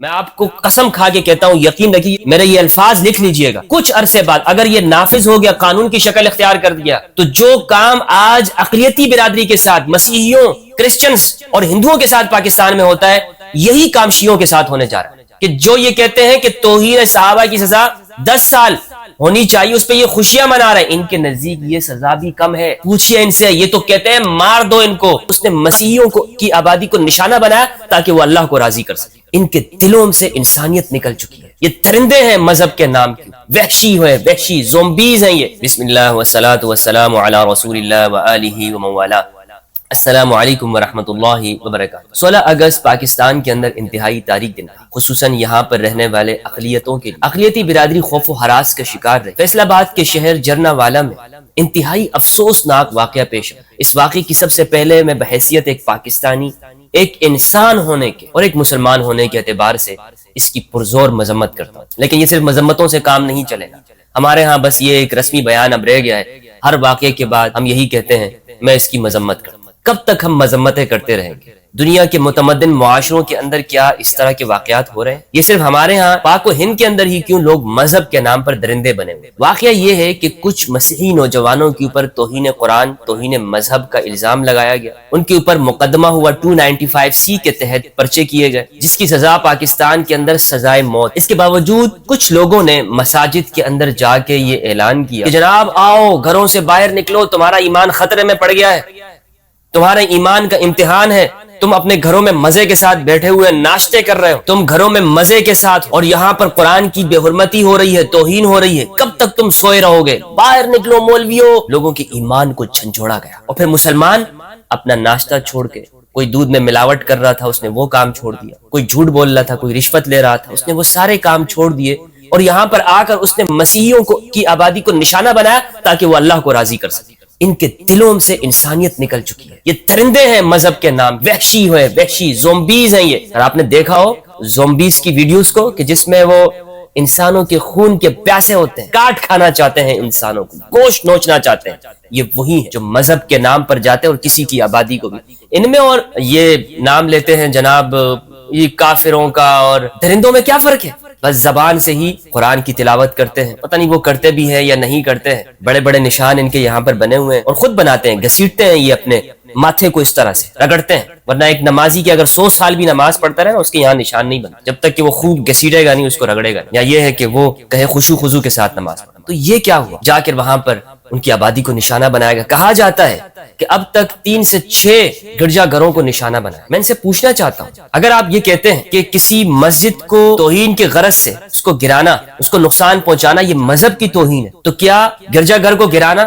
میں آپ کو قسم کھا کے کہتا ہوں، یقین رکھیے، میرے یہ الفاظ لکھ لیجئے گا، کچھ عرصے بعد اگر یہ نافذ ہو گیا، قانون کی شکل اختیار کر دیا، تو جو کام آج اقلیتی برادری کے ساتھ، مسیحیوں، کرسچنز اور ہندوؤں کے ساتھ پاکستان میں ہوتا ہے، یہی کام شیعوں کے ساتھ ہونے جا رہا ہے۔ کہ جو یہ کہتے ہیں کہ توہین صحابہ کی سزا 10 سال ہونی چاہیے، اس پہ یہ خوشیاں منا رہے ہیں، ان کے نزدیک یہ سزا بھی کم ہے۔ پوچھئے ان سے، یہ تو کہتے ہیں مار دو ان کو۔ اس نے مسیحیوں کی آبادی کو نشانہ بنایا تاکہ وہ اللہ کو راضی کر سکے۔ ان کے دلوں سے انسانیت نکل چکی ہے۔ یہ درندے ہیں مذہب کے نام کے، وحشی ہوئے، وحشی زومبیز ہیں یہ۔ بسم اللہ والصلاة والسلام علی رسول اللہ وآلہ ومن والاه۔ السلام علیکم ورحمۃ اللہ وبرکاتہ۔ 16 اگست پاکستان کے اندر انتہائی تاریک دن تھا، خصوصاً یہاں پر رہنے والے اقلیتوں کے لیے۔ اقلیتی برادری خوف و ہراس کا شکار رہی۔ فیصل آباد کے شہر جرناوالا میں انتہائی افسوسناک واقعہ پیش ہے۔ اس واقعے کی سب سے پہلے میں بحیثیت ایک پاکستانی، ایک انسان ہونے کے اور ایک مسلمان ہونے کے اعتبار سے اس کی پرزور مذمت کرتا ہوں، لیکن یہ صرف مذمتوں سے کام نہیں چلے گا۔ ہمارے ہاں بس یہ ایک رسمی بیان اب رہ گیا ہے، ہر واقعے کے بعد ہم یہی کہتے ہیں میں اس کی مذمت کرتا ہوں۔ کب تک ہم مذمتیں کرتے رہیں گے؟ دنیا کے متمدن معاشروں کے اندر کیا اس طرح کے واقعات ہو رہے ہیں؟ یہ صرف ہمارے ہاں پاک و ہند کے اندر ہی کیوں لوگ مذہب کے نام پر درندے بنے ہوئے؟ واقعہ یہ ہے کہ کچھ مسیحی نوجوانوں کے اوپر توہین قرآن، توہین مذہب کا الزام لگایا گیا۔ ان کے اوپر مقدمہ ہوا 295C کے تحت پرچے کیے گئے، جس کی سزا پاکستان کے اندر سزائے موت۔ اس کے باوجود کچھ لوگوں نے مساجد کے اندر جا کے یہ اعلان کیا کہ جناب آؤ، گھروں سے باہر نکلو، تمہارا ایمان خطرے میں پڑ گیا ہے، تمہارے ایمان کا امتحان ہے، تم اپنے گھروں میں مزے کے ساتھ بیٹھے ہوئے ناشتے کر رہے ہو، تم گھروں میں مزے کے ساتھ، اور یہاں پر قرآن کی بے حرمتی ہو رہی ہے، توہین ہو رہی ہے، کب تک تم سوئے رہو گے؟ باہر نکلو مولویوں۔ لوگوں کے ایمان کو جھنجھوڑا گیا، اور پھر مسلمان اپنا ناشتہ چھوڑ کے، کوئی دودھ میں ملاوٹ کر رہا تھا اس نے وہ کام چھوڑ دیا، کوئی جھوٹ بول رہا تھا، کوئی رشوت لے رہا تھا، اس نے وہ سارے کام چھوڑ دیے، اور یہاں پر آ کر اس نے مسیحیوں کی آبادی کو نشانہ بنایا تاکہ وہ اللہ کو راضی کر سکے۔ ان کے دلوں سے انسانیت نکل چکی ہے۔ یہ درندے ہیں مذہب کے نام، وحشی ہوئے، وحشی زومبیز ہیں یہ۔ اور آپ نے دیکھا ہو زومبیز کی ویڈیوز کو کہ جس میں وہ انسانوں کے خون کے پیاسے ہوتے ہیں، کاٹ کھانا چاہتے ہیں، انسانوں کو گوشت نوچنا چاہتے ہیں، یہ وہی ہیں جو مذہب کے نام پر جاتے ہیں اور کسی کی آبادی کو بھی ان میں، اور یہ نام لیتے ہیں جناب یہ کافروں کا، اور درندوں میں کیا فرق ہے؟ بس زبان سے ہی قرآن کی تلاوت کرتے ہیں، پتہ نہیں وہ کرتے بھی ہیں یا نہیں کرتے ہیں، بڑے بڑے نشان ان کے یہاں پر بنے ہوئے ہیں، اور خود بناتے ہیں، گھسیٹتے ہیں یہ اپنے ماتھے کو اس طرح سے رگڑتے ہیں، ورنہ ایک نمازی کی اگر 100 سال بھی نماز پڑھتا رہے نا، اس کے یہاں نشان نہیں بنتا جب تک کہ وہ خوب گھسیٹے گا نہیں، اس کو رگڑے گا نہیں، یا یہ ہے کہ وہ کہے خشوع خضوع کے ساتھ نماز پڑھا۔ تو یہ کیا ہوا؟ جا کر وہاں پر ان کی آبادی کو نشانہ بنایا گیا۔ کہا جاتا ہے کہ اب تک 3 سے 6 گرجا گھروں کو نشانہ بنایا۔ میں ان سے پوچھنا چاہتا ہوں، اگر آپ یہ کہتے ہیں کہ کسی مسجد کو توہین کے غرض سے اس کو گرانا، اس کو نقصان پہنچانا یہ مذہب کی توہین ہے، تو کیا گرجا گھر کو گرانا،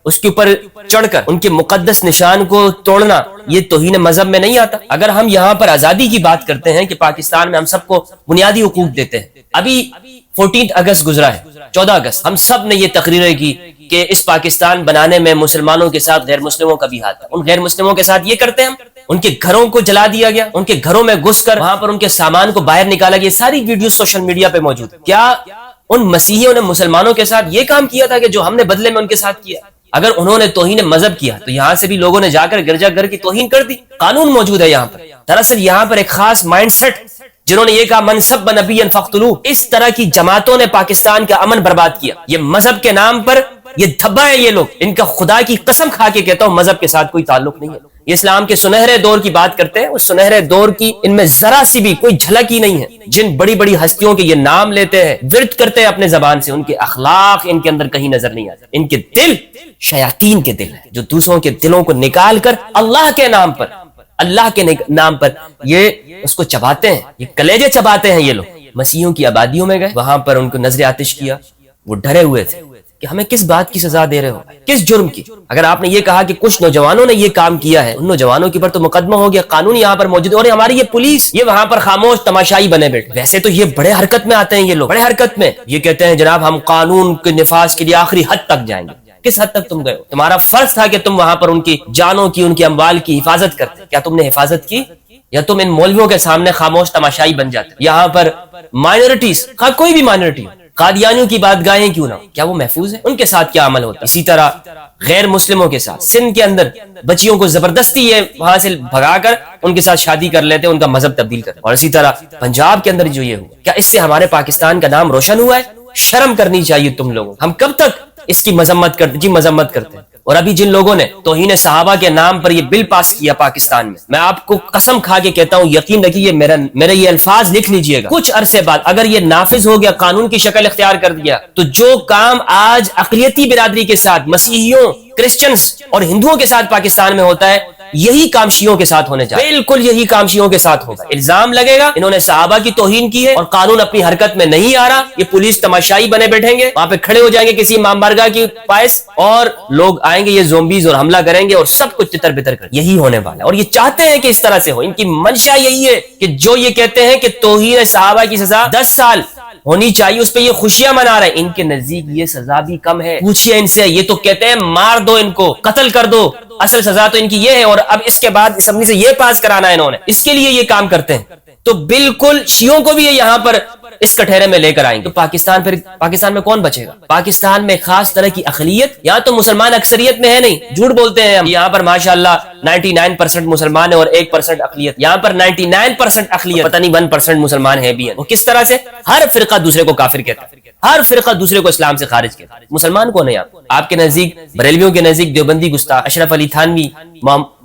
اس کے اوپر چڑھ کر ان کے مقدس نشان کو توڑنا یہ توہین مذہب میں نہیں آتا؟ اگر ہم یہاں پر آزادی کی بات کرتے ہیں کہ پاکستان میں ہم سب کو بنیادی حقوق دیتے ہیں، ابھی 14 اگست گزرا ہے، 14 اگست ہم سب نے یہ تقریریں کی کہ اس پاکستان بنانے میں مسلمانوں کے ساتھ غیر مسلموں کا بھی ہاتھ ہے۔ ان غیر مسلموں کے ساتھ یہ کرتے ہیں ہم، ان کے گھروں کو جلا دیا گیا، ان کے گھروں میں گھس کر وہاں پر ان کے سامان کو باہر نکالا گیا، ساری ویڈیوز سوشل میڈیا پہ موجود ہے۔ کیا ان مسیحیوں نے مسلمانوں کے ساتھ یہ کام کیا تھا کہ جو ہم نے بدلے میں ان کے ساتھ کیا؟ اگر انہوں نے توہین مذہب کیا تو یہاں سے بھی لوگوں نے جا کر گرجا گھر کی توہین کر دی۔ قانون موجود ہے یہاں پر۔ دراصل یہاں پر ایک خاص مائنڈ سیٹ، جنہوں نے یہ کہا من سب نبی فقتلوہ، اس طرح کی جماعتوں نے پاکستان کا امن برباد کیا۔ یہ مذہب کے نام پر یہ دھبا ہے یہ لوگ، ان کا خدا کی قسم کھا کے کہتا ہوں مذہب کے ساتھ کوئی تعلق نہیں ہے۔ یہ اسلام کے سنہرے دور کی بات کرتے ہیں، اس سنہرے دور کی ان میں ذرا سی بھی کوئی جھلک ہی نہیں ہے۔ جن بڑی بڑی ہستیوں کے یہ نام لیتے ہیں، ورد کرتے ہیں اپنے زبان سے، ان کے اخلاق ان کے اندر کہیں نظر نہیں آتے۔ ان کے دل شیاطین کے دل ہیں، جو دوسروں کے دلوں کو نکال کر اللہ کے نام پر، اللہ کے نام پر یہ اس کو چباتے ہیں، یہ کلیجے چباتے ہیں یہ لوگ۔ مسیحیوں کی آبادیوں میں گئے، وہاں پر ان کو نظر آتش کیا، وہ ڈرے ہوئے تھے کہ ہمیں کس بات کی سزا دے رہے ہو، کس جرم کی؟ اگر آپ نے یہ کہا کہ کچھ نوجوانوں نے یہ کام کیا ہے، ان نوجوانوں کے پر تو مقدمہ ہو گیا، قانون یہاں پر موجود ہے، اور ہماری یہ پولیس یہ وہاں پر خاموش تماشائی بنے بیٹھے۔ ویسے تو یہ بڑے حرکت میں آتے ہیں یہ لوگ، بڑے حرکت میں یہ کہتے ہیں جناب ہم قانون کے نفاذ کے لیے آخری حد تک جائیں گے۔ کس حد تک تم گئے ہو؟ تمہارا فرض تھا کہ تم وہاں پر ان کی جانوں کی، ان کے اموال کی حفاظت کرتے، کیا تم نے حفاظت کی؟ یا تم ان مولویوں کے سامنے خاموش تماشائی بن جاتے؟ یہاں پر مائنورٹیز، کوئی بھی مائنورٹی، قادیانیوں کی بادگاہیں کیوں نہ ہو، کیا وہ محفوظ ہیں؟ ان کے ساتھ کیا عمل ہوتا ہے؟ اسی طرح غیر مسلموں کے ساتھ سندھ کے اندر بچیوں کو زبردستی یہ وہاں سے بھگا کر ان کے ساتھ شادی کر لیتے ہیں، ان کا مذہب تبدیل کرتے ہیں۔ اور اسی طرح پنجاب کے اندر جو یہ ہوا، کیا اس سے ہمارے پاکستان کا نام روشن ہوا ہے؟ شرم کرنی چاہیے تم لوگوں، ہم کب تک اس کی مذمت کرتے ہیں؟ اور ابھی جن لوگوں نے توہین صحابہ کے نام پر یہ بل پاس کیا پاکستان میں آپ کو قسم کھا کے کہتا ہوں، یقین رکھیے، میرے یہ الفاظ لکھ لیجئے گا، کچھ عرصے بعد اگر یہ نافذ ہو گیا، قانون کی شکل اختیار کر دیا، تو جو کام آج اقلیتی برادری کے ساتھ مسیحیوں، کرسچنز اور ہندوؤں کے ساتھ پاکستان میں ہوتا ہے، یہی کام شیعوں کے ساتھ ہونے جائے، بالکل یہی کام شیعوں کے ساتھ ہوگا۔ الزام لگے گا انہوں نے صحابہ کی توہین کی ہے اور قانون اپنی حرکت میں نہیں آ رہا، یہ پولیس تماشائی بنے بیٹھیں گے، وہاں پہ کھڑے ہو جائیں گے کسی امام بارگاہ کی پاس، اور لوگ آئیں گے یہ زومبیز اور حملہ کریں گے اور سب کچھ تتر بتر کر، یہی ہونے والا ہے۔ اور یہ چاہتے ہیں کہ اس طرح سے ہو، ان کی منشا یہی ہے کہ جو یہ کہتے ہیں کہ توہین صحابہ کی سزا 10 سال ہونی چاہیے، اس پہ یہ خوشیاں منا رہے ہیں، ان کے نزدیک یہ سزا بھی کم ہے۔ پوچھئے ان سے، یہ تو کہتے ہیں مار دو ان کو، قتل کر دو، اصل سزا تو ان کی یہ ہے، اور اب اس کے بعد اسمبلی سے یہ پاس کرانا ہے انہوں نے، اس کے لیے یہ کام کرتے ہیں۔ تو بالکل شیعوں کو بھی یہ یہاں پر اس کٹہرے میں لے کر آئیں گے، تو پاکستان میں کون بچے گا؟ پاکستان میں خاص طرح کی اقلیت، یہاں تو مسلمان اکثریت میں ہے نہیں، جھوٹ بولتے ہیں ہم، یہاں پر ماشاءاللہ 99% مسلمان ہیں اور 1% اقلیت، یہاں پر 99% اقلیت، پتہ نہیں 1% مسلمان ہے بھی ہیں۔ وہ کس طرح سے؟ ہر فرقہ دوسرے کو کافر کہتا ہے، ہر فرقہ دوسرے کو اسلام سے خارج کہتا ہے۔ مسلمان کون ہے آپ کے نزدیک؟ بریلویوں کے نزدیک دیوبندی گستاخ، اشرف علی تھانوی،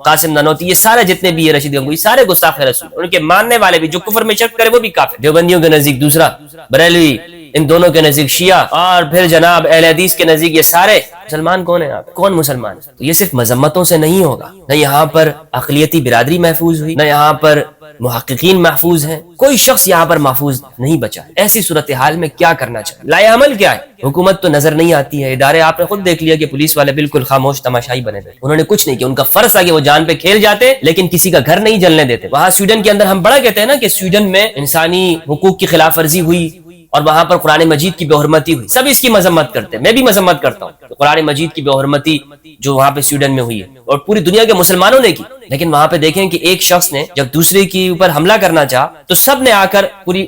قاسم نانوتی، یہ سارے جتنے بھی ہیں، رشید گنگوئی، سارے گستاخ رسول، ان کے ماننے والے بھی جو کفر میں شک کرے وہ بھی کافر۔ دیوبندیوں کے نزدیک دوسرا، بریلوی، ان دونوں کے نزدیک شیعہ، اور پھر جناب اہل حدیث کے نزدیک یہ سارے مسلمان کون ہیں آپ؟ کون مسلمان؟ تو یہ صرف مذمتوں سے نہیں ہوگا، نہ یہاں پر اقلیتی برادری محفوظ ہوئی، نہ یہاں پر محققین محفوظ ہیں، کوئی شخص یہاں پر محفوظ نہیں بچا۔ ایسی صورتحال میں کیا کرنا چاہیے؟ لائے عمل کیا ہے؟ حکومت تو نظر نہیں آتی ہے، ادارے آپ نے خود دیکھ لیا کہ پولیس والے بالکل خاموش تماشائی بنے ہوئے، انہوں نے کچھ نہیں کیا، ان کا فرض تھا کہ وہ جان پہ کھیل جاتے لیکن کسی کا گھر نہیں جلنے دیتے۔ وہاں سویڈن کے اندر ہم بڑا کہتے ہیں نا کہ سویڈن میں انسانی حقوق کی خلاف ورزی ہوئی اور وہاں پر قرآن مجید کی بے حرمتی ہوئی، سب اس کی مذمت کرتے ہیں، میں بھی مذمت کرتا ہوں کہ قرآن مجید کی بے حرمتی جو وہاں پہ سویڈن میں ہوئی ہے اور پوری دنیا کے مسلمانوں نے کی، لیکن وہاں پہ دیکھیں کہ ایک شخص نے جب دوسرے کے اوپر حملہ کرنا چاہا تو سب نے آ کر پوری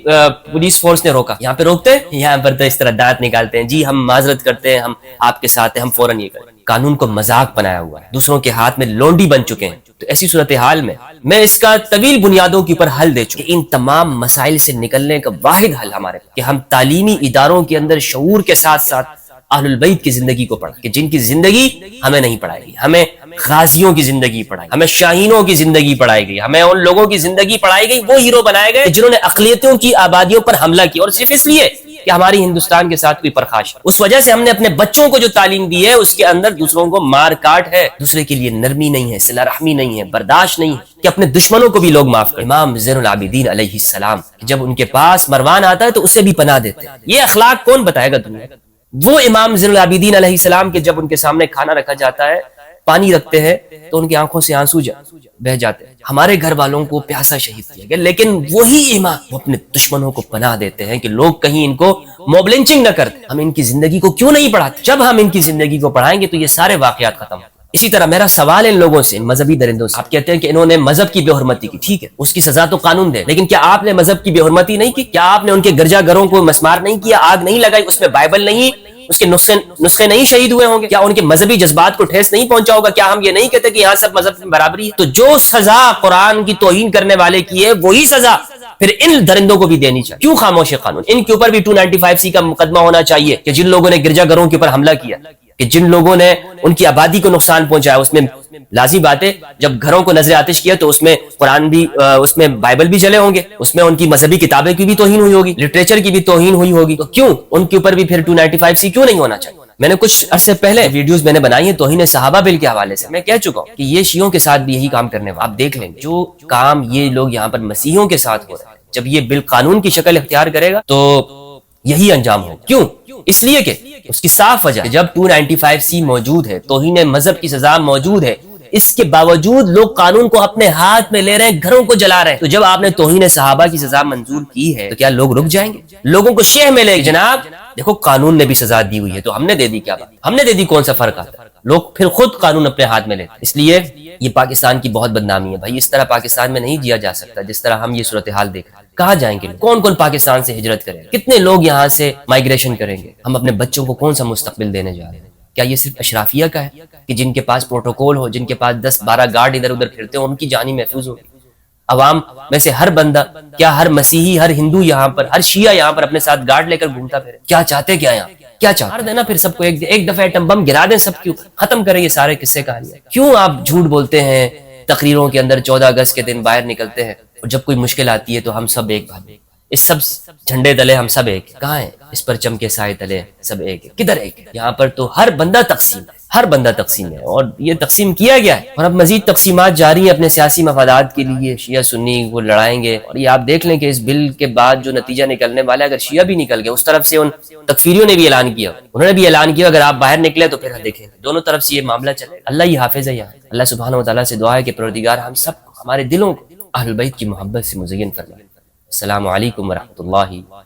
پولیس فورس نے روکا۔ یہاں پہ روکتے ہیں؟ یہاں پر تو اس طرح دانت نکالتے ہیں، جی ہم معذرت کرتے ہیں، ہم آپ کے ساتھ ہیں، ہم فوراً یہ کریں۔ قانون کو مذاق بنایا ہوا ہے، دوسروں کے ہاتھ میں لونڈی بن چکے ہیں۔ تو ایسی صورتحال میں اس کا طویل بنیادوں کے اوپر حل دے چکا، ان تمام مسائل سے نکلنے کا واحد حل ہمارے کہ ہم تعلیمی اداروں کے اندر شعور کے ساتھ ساتھ اہل البیت کی زندگی کو پڑھیں، کہ جن کی زندگی ہمیں نہیں پڑھائے گی، ہمیں غازیوں کی زندگی پڑھائی، ہمیں شاہینوں کی زندگی پڑھائی گئی، ہمیں ان لوگوں کی زندگی پڑھائی گئی، وہ ہیرو بنائے گئے جنہوں نے اقلیتوں کی آبادیوں پر حملہ کیا، اور صرف اس لیے کہ ہماری ہندوستان کے ساتھ کوئی پرخاش ہے۔ اس وجہ سے ہم نے اپنے بچوں کو جو تعلیم دی ہے اس کے اندر دوسروں کو مار کاٹ ہے، دوسرے کے لیے نرمی نہیں ہے، صلہ رحمی نہیں ہے، برداشت نہیں ہے، کہ اپنے دشمنوں کو بھی لوگ معاف کریں۔ امام زین العابدین علیہ السلام جب ان کے پاس مروان آتا ہے تو اسے بھی پناہ دیتے ہیں۔ یہ اخلاق کون بتائے گا تمہیں؟ وہ امام زین العابدین علیہ السلام کے جب ان کے سامنے کھانا رکھا جاتا ہے، پانی رکھتے ہیں تو ان کی آنکھوں سے آنسو بہ جاتے ہیں۔ ہمارے گھر والوں کو پیاسا شہید کیا گیا، لیکن وہی امام وہ اپنے دشمنوں کو پناہ دیتے ہیں کہ لوگ کہیں ان کو موب لنچنگ نہ کرتے۔ ہم ان کی زندگی کو کیوں نہیں پڑھاتے؟ جب ہم ان کی زندگی کو پڑھائیں گے تو یہ سارے واقعات ختم ہوں۔ اسی طرح میرا سوال ان لوگوں سے، ان مذہبی درندوں سے، آپ کہتے ہیں کہ انہوں نے مذہب کی بے حرمتی کی، ٹھیک ہے، اس کی سزا تو قانون دے، لیکن کیا آپ نے مذہب کی بے حرمتی نہیں کی؟ کیا آپ نے ان کے گرجا گھروں کو مسمار نہیں کیا، آگ نہیں لگائی، اس میں بائبل نہیں، اس کے نسخے نہیں شہید ہوئے ہوں گے؟ کیا ان کے مذہبی جذبات کو ٹھیس نہیں پہنچا ہوگا؟ کیا ہم یہ نہیں کہتے کہ یہاں سب مذہب میں برابری ہے؟ تو جو سزا قرآن کی توہین کرنے والے کی ہے وہی سزا پھر ان درندوں کو بھی دینی چاہیے۔ کیوں خاموش ہے قانون؟ ان کے اوپر بھی 295C کا مقدمہ ہونا چاہیے کہ جن لوگوں نے گرجا گھروں کے اوپر حملہ کیا، کہ جن لوگوں نے ان کی آبادی کو نقصان پہنچایا، اس میں لازمی بات ہے جب گھروں کو نظر آتش کیا تو اس میں قرآن بھی، اس میں بائبل بھی جلے ہوں گے، اس میں ان کی مذہبی کتابیں کی بھی توہین ہوئی ہوگی، لٹریچر کی بھی توہین ہوئی ہوگی، تو کیوں ان کے اوپر بھی پھر 295C کیوں نہیں ہونا چاہیے؟ میں نے کچھ عرصے پہلے ویڈیوز میں نے بنائی ہیں توہین صحابہ بل کے حوالے سے، میں کہہ چکا ہوں کہ یہ شیعوں کے ساتھ بھی یہی کام کرنے والے، آپ دیکھ لیں جو کام یہ لوگ یہاں پر مسیحیوں کے ساتھ ہو رہے ہیں، جب یہ بل قانون کی شکل اختیار کرے گا تو یہی انجام ہوگا۔ کیوں؟ اس لیے کہ اس کی صاف وجہ جب 295C موجود ہے، توہین مذہب کی سزا موجود ہے، اس کے باوجود لوگ قانون کو اپنے ہاتھ میں لے رہے ہیں، گھروں کو جلا رہے ہیں۔ تو جب آپ نے توہین صحابہ کی سزا منظور کی ہے تو کیا لوگ رک جائیں گے؟ لوگوں کو شہ ملے گی، جناب دیکھو قانون نے بھی سزا دی ہوئی ہے تو ہم نے دے دی، کیا بات ہم نے دے دی، کون سا فرق آتا ہے؟ لوگ پھر خود قانون اپنے ہاتھ میں لیتے ہیں۔ اس لیے یہ پاکستان کی بہت بدنامی ہے بھائی، اس طرح پاکستان میں نہیں جیا جا سکتا جس طرح ہم یہ صورتحال دیکھ رہے ہیں۔ کہاں جائیں گے؟ کون کون پاکستان سے ہجرت کریں گے؟ کتنے لوگ یہاں سے مائگریشن کریں گے؟ ہم اپنے بچوں کو کون سا مستقبل دینے جا رہے ہیں؟ کیا یہ صرف اشرافیہ کا ہے کہ جن کے پاس پروٹوکول ہو، جن کے پاس 10-12 گارڈ ادھر ادھر پھرتے ہوں، ان کی جانی محفوظ ہوگی؟ عوام میں سے ہر بندہ، کیا ہر مسیحی، ہر ہندو یہاں پر، ہر شیعہ یہاں پر اپنے ساتھ گارڈ لے کر گھومتا پھرے؟ کیا چاہتے کیا یہاں؟ کیا چاہتے؟ مار دینا پھر سب کو، ایک دفعہ ایٹم بم گرا دیں سب کی، ختم کریں یہ سارے قصے کہانیاں۔ کیوں آپ جھوٹ بولتے ہیں تقریروں کے اندر 14 اگست کے دن باہر نکلتے ہیں اور جب کوئی مشکل آتی ہے تو ہم سب ایک بھائی، اس سب جھنڈے تلے ہم سب ایک؟ کہاں ہیں اس پرچم کے سائے تلے سب ایک؟ کدھر ایک؟ یہاں پر تو ہر بندہ تقسیم ہے، ہر بندہ تقسیم ہے، اور یہ تقسیم کیا گیا ہے، اور اب مزید تقسیمات جاری ہیں اپنے سیاسی مفادات کے لیے۔ شیعہ سنی وہ لڑائیں گے، اور یہ آپ دیکھ لیں کہ اس بل کے بعد جو نتیجہ نکلنے والا ہے، اگر شیعہ بھی نکل گئے، اس طرف سے ان تکفیریوں نے بھی اعلان کیا، انہوں نے بھی اعلان کیا اگر آپ باہر نکلے تو پھر دیکھیں دونوں طرف سے یہ معاملہ چلے۔ اللہ ہی حافظ ہے یہاں۔ اللہ سبحانہ وتعالیٰ سے دعا ہے کہ پروردگار ہم سب کو، ہمارے دلوں کو اہل بیت کی محبت سے مزین فرمائے۔ السلام علیکم ورحمۃ اللہ